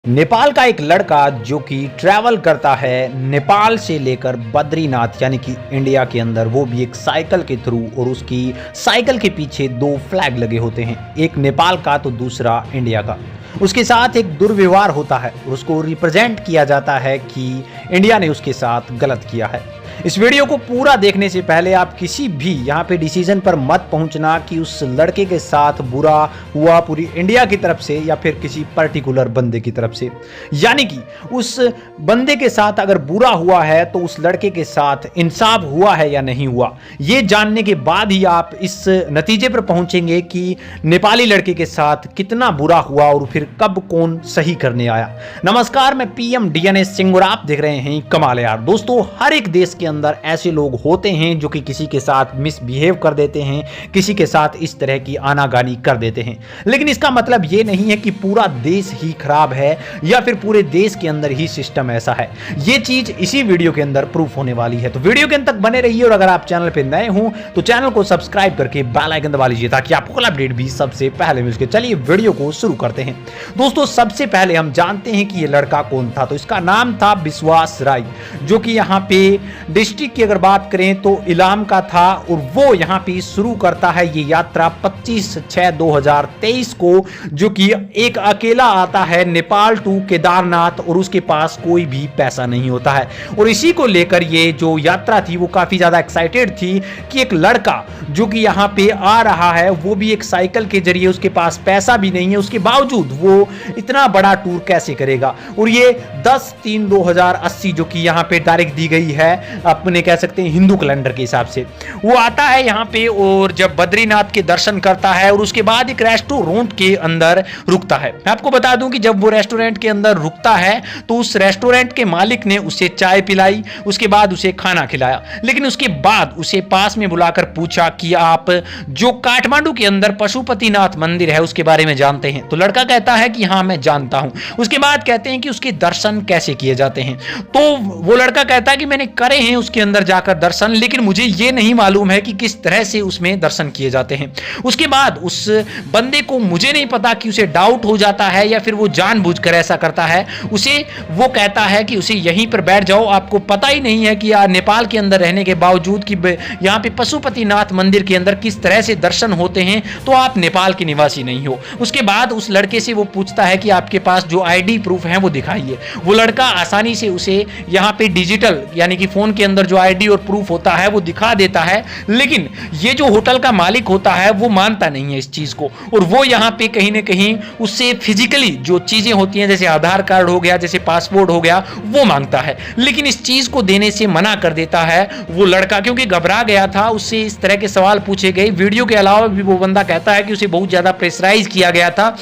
नेपाल का एक लड़का जो कि ट्रैवल करता है नेपाल से लेकर बद्रीनाथ यानी कि इंडिया के अंदर, वो भी एक साइकिल के थ्रू, और उसकी साइकिल के पीछे दो फ्लैग लगे होते हैं, एक नेपाल का तो दूसरा इंडिया का। उसके साथ एक दुर्व्यवहार होता है और उसको रिप्रेजेंट किया जाता है कि इंडिया ने उसके साथ गलत किया है। इस वीडियो को पूरा देखने से पहले आप किसी भी यहाँ पे डिसीजन पर मत पहुंचना कि उस लड़के के साथ बुरा हुआ पूरी इंडिया की तरफ से या फिर किसी पर्टिकुलर बंदे की तरफ से। यानी कि उस बंदे के साथ अगर बुरा हुआ है तो उस लड़के के साथ इंसाफ हुआ है या नहीं हुआ, ये जानने के बाद ही आप इस नतीजे पर पहुंचेंगे कि नेपाली लड़के के साथ कितना बुरा हुआ और फिर कब कौन सही करने आया। नमस्कार, मैं पीएम डीएनएस सिंह और आप देख रहे हैं कमाल यार। दोस्तों, हर एक देश के अंदर ऐसे लोग होते हैं जो कि किसी के साथ मिसबिहेव कर देते हैं, किसी के साथ इस तरह की आनाकानी कर देते हैं, लेकिन इसका मतलब ये नहीं है कि पूरा देश ही खराब है या फिर पूरे देश के अंदर ही सिस्टम ऐसा है। ये चीज इसी वीडियो के अंदर प्रूफ होने वाली है, तो वीडियो के अंत तक बने रहिए। और अगर आप चैनल पे नए हो तो चैनल को सब्सक्राइब करके बेल आइकन दबा लीजिए ताकि आपको कल अपडेट भी सबसे पहले मिल सके। चलिए वीडियो को शुरू करते हैं। दोस्तों, सबसे पहले हम जानते हैं कि ये लड़का कौन था। तो इसका नाम था विश्वास राय, जो कि यहाँ पे डिस्ट्रिक्ट की अगर बात करें तो इलाम का था, और वो यहां पे शुरू करता है ये यात्रा 25/6/2023 को, जो कि एक अकेला आता है नेपाल टू केदारनाथ, और उसके पास कोई भी पैसा नहीं होता है। और इसी को लेकर ये जो यात्रा थी वो काफी ज्यादा एक्साइटेड थी कि एक लड़का जो कि यहां पे आ रहा है वो भी एक साइकिल के जरिए, उसके पास पैसा भी नहीं है, उसके बावजूद वो इतना बड़ा टूर कैसे करेगा। और ये 10/3/2080 जो कि यहां पे तारीख दी गई है अपने कह सकते हैं हिंदू कैलेंडर के हिसाब से, वो आता है यहाँ पे और जब बद्रीनाथ के दर्शन करता है और उसके बाद एक रेस्टोरेंट के अंदर रुकता है। मैं आपको बता दूं कि जब वो रेस्टोरेंट के अंदर रुकता है तो उस रेस्टोरेंट के मालिक ने उसे चाय पिलाई, उसके बाद उसे खाना खिलाया, लेकिन उसके बाद उसे पास में बुलाकर पूछा कि आप जो काठमांडू के अंदर पशुपतिनाथ मंदिर है उसके बारे में जानते हैं। तो लड़का कहता है कि हाँ मैं जानता हूं। उसके बाद कहते हैं कि उसके दर्शन कैसे किए जाते हैं। तो वो लड़का कहता है कि मैंने करे हैं उसके अंदर जाकर दर्शन, लेकिन मुझे ये नहीं मालूम है कि किस तरह से उसमें दर्शन किए जाते हैं। उसके बाद उस बंदे को मुझे नहीं पता कि उसे डाउट हो जाता है या फिर वो जानबूझकर ऐसा करता है। उसे वो कहता है कि उसे यहीं पर बैठ जाओ, आपको पता ही नहीं है कि यार नेपाल के अंदर रहने के बावजूद कि यहाँ पे पशुपतिनाथ मंदिर के अंदर किस तरह से दर्शन होते हैं, तो आप नेपाल के निवासी नहीं हो। उसके बाद उस लड़के से वो पूछता है कि आपके पास जो आईडी प्रूफ है वो दिखाइए। वो लड़का आसानी से उसे यहाँ पे डिजिटल यानी कि फोन के अंदर जो आईडी और प्रूफ होता है वो दिखा देता है, लेकिन ये जो होटल का मालिक होता है वो मानता नहीं है इस चीज को, और वो यहाँ पे कहीं ना कहीं उससे फिजिकली जो चीजें होती हैं जैसे आधार कार्ड हो गया, जैसे पासपोर्ट हो गया, वो मांगता है, लेकिन इस चीज को देने से मना कर देता है वो लड़का, क्योंकि घबरा गया था। उससे इस तरह के सवाल पूछे गए। वीडियो के अलावा भी वो बंदा कहता है कि उसे बहुत ज्यादा प्रेशराइज किया गया था,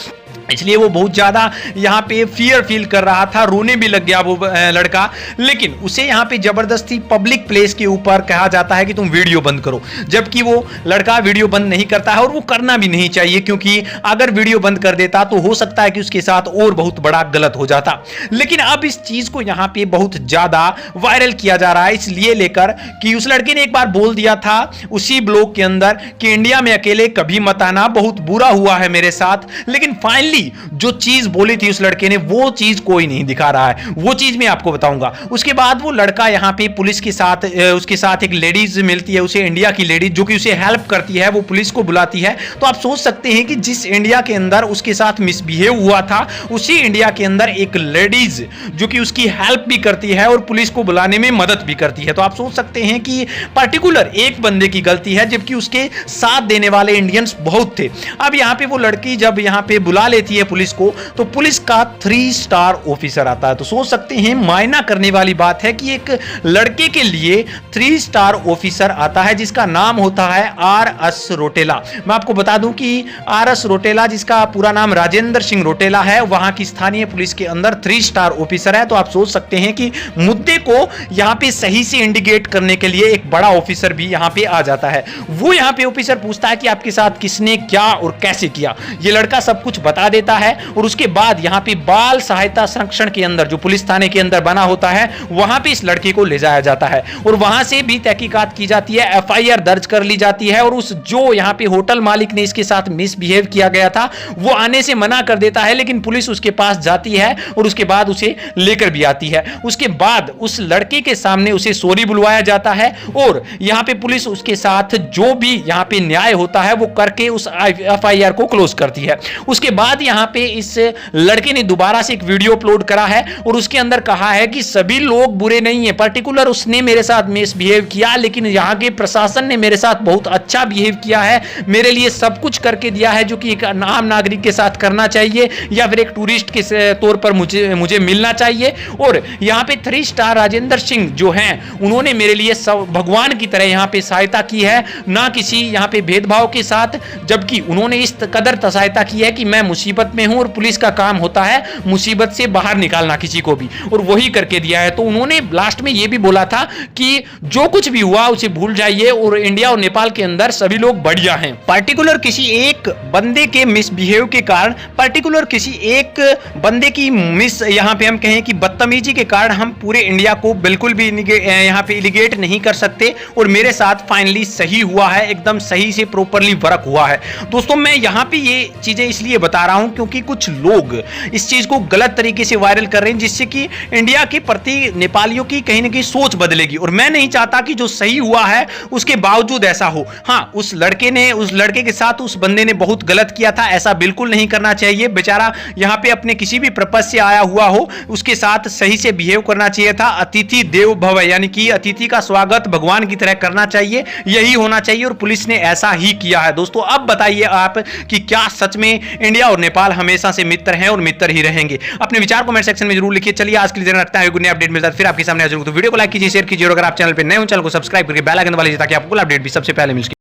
इसलिए वो बहुत ज़्यादा यहाँ पे फियर फील कर रहा था, रोने भी लग गया वो लड़का। लेकिन उसे यहाँ पे ज़बरदस्ती पब्लिक प्लेस के ऊपर कहा जाता है कि तुम वीडियो बंद करो, जबकि वो लड़का वीडियो बंद नहीं करता है, और वो करना भी नहीं चाहिए, क्योंकि अगर वीडियो बंद कर देता तो हो सकता है कि उसके साथ और बहुत बड़ा गलत हो जाता। लेकिन अब इस चीज़ को यहाँ पे बहुत ज़्यादा वायरल किया जा रहा है, इसलिए लेकर कि उस लड़के ने एक बार बोल दिया था उसी ब्लॉग के अंदर कि इंडिया में अकेले कभी मत आना, बहुत बुरा हुआ है मेरे साथ। लेकिन फाइनली जो चीज बोली थी उस लड़के ने, वो चीज कोई नहीं दिखा रहा है, वो चीज मैं आपको बताऊंगा। उसके बाद वो लड़का यहाँ पे पुलिस के साथ उसके साथ एक लेडीज मिलती है उसे, इंडिया की लेडीज जो कि उसे हेल्प करती है, वो पुलिस को बुलाती है। तो आप सोच सकते हैं कि जिस इंडिया के अंदर उसके साथ मिसबिहेव हुआ था, उसी इंडिया के अंदर एक लेडीज जो कि उसकी हेल्प भी करती है और पुलिस को बुलाने में मदद भी करती है। तो आप सोच सकते हैं कि पर्टिकुलर एक बंदे की गलती है, जबकि उसके साथ देने वाले इंडियंस बहुत थे। अब यहाँ पे वो लड़की जब यहाँ पे बुला लेती है पुलिस को, तो पुलिस का 3 स्टार ऑफिसर आता है। तो सोच सकते हैं मायना करने वाली बात है कि एक लड़के के लिए 3 स्टार ऑफिसर आता है जिसका नाम होता है RS रोटेला। मैं आपको बता दूं कि RS रोटेला, जिसका पूरा नाम राजेंद्र सिंह रोटेला है, वहां की स्थानीय पुलिस के अंदर 3 स्टार ऑफिसर है। तो आप सोच सकते हैं कि मुद्दे को यहां पे सही से इंडिकेट करने के लिए एक बड़ा ऑफिसर भी यहां पे आ जाता है। वो यहां पे ऑफिसर पूछता है कि आपके साथ किसने क्या और कैसे किया। ये लड़का सब कुछ बता देता है और उसके बाद यहाँ पे बाल सहायता संरक्षण के अंदर, जो पुलिस थाने के अंदर बना होता है, वहां पे इस लड़के को ले जाया जाता है और वहां से भी तहकीकात की जाती है, एफआईआर दर्ज कर ली जाती है और उस जो यहाँ पे होटल मालिक ने इसके साथ मिसबिहेव किया गया था वो आने से मना कर देता है, लेकिन पुलिस उसके पास जाती है और उसके बाद उसे लेकर भी आती है। उसके बाद उस लड़के के सामने उसे सॉरी बुलवाया जाता है और यहाँ पे पुलिस उसके साथ जो भी यहाँ पे न्याय होता है वो करके उस एफआईआर को क्लोज करती है। उसके बाद यहाँ पे इस लड़के ने दोबारा से एक वीडियो अपलोड करा है और उसके अंदर कहा है कि सभी लोग बुरे नहीं है, पर्टिकुलर उसने मेरे साथ मिसबिहेव किया, लेकिन यहाँ के प्रशासन ने मेरे साथ बहुत अच्छा बिहेव किया है, मेरे लिए सब कुछ करके दिया है जो कि एक आम नागरिक के साथ करना चाहिए या फिर एक टूरिस्ट के तौर पर मुझे मिलना चाहिए। और यहाँ पे 3 स्टार राजेंद्र सिंह जो हैं उन्होंने मेरे लिए सब भगवान की तरह यहाँ पे सहायता की है, ना किसी यहाँ पे भेदभाव के साथ, जबकि उन्होंने इस कदर सहायता की है कि मैं मुसीबत में हूं और पुलिस का काम होता है मुसीबत से बाहर निकालना किसी को भी, और वही करके दिया है। तो उन्होंने लास्ट में ये भी बोला था कि जो कुछ भी हुआ उसे भूल जाइए और इंडिया और नेपाल के अंदर सभी लोग बढ़िया हैं। पर्टिकुलर किसी एक बंदे के मिसबिहेव के कारण, पर्टिकुलर किसी एक बंदे की यहाँ पे हम कहें कि बदतमीजी के कारण हम पूरे इंडिया को बिल्कुल भी यहाँ पे इलिगेट नहीं कर सकते। और मेरे साथ फाइनली सही हुआ है, एकदम सही से प्रॉपरली वर्क हुआ है। दोस्तों मैं यहाँ पे ये चीजें इसलिए बता रहा हूं क्योंकि कुछ लोग इस चीज को गलत तरीके से वायरल कर रहे हैं, जिससे कि इंडिया के प्रति नेपालियों की कहीं ना कहीं सोच बदलेगी और मैं नहीं चाहता कि जो सही हुआ है उसके बावजूद ऐसा हो। हाँ, उस लड़के के साथ उस बंदे ने बहुत गलत किया था, ऐसा बिल्कुल नहीं करना चाहिए। बेचारा यहाँ पे अपने किसी भी पर्पज से आया हुआ हो, उसके साथ सही से बिहेव करना चाहिए था। अतिथि देव भव, यानी कि अतिथि का स्वागत भगवान की तरह करना चाहिए, यही होना चाहिए और पुलिस ने ऐसा ही किया है। दोस्तों अब बताइए आप कि क्या सच में इंडिया और नेपाल हमेशा से मित्र हैं और मित्र ही रहेंगे? अपने विचार कमेंट सेक्शन में जरूर लिखिए। चलिए आज के लिए रखता है, नया अपडेट मिलता है फिर आपके सामने जरूर। तो वीडियो को लाइक कीजिए, शेयर कीजिए और अगर आप चैनल पर नए हो चैनल को सब्सक्राइब करके बेल आइकन दबा लीजिए ताकि आपको अपडेट भी सबसे पहले मिल सके।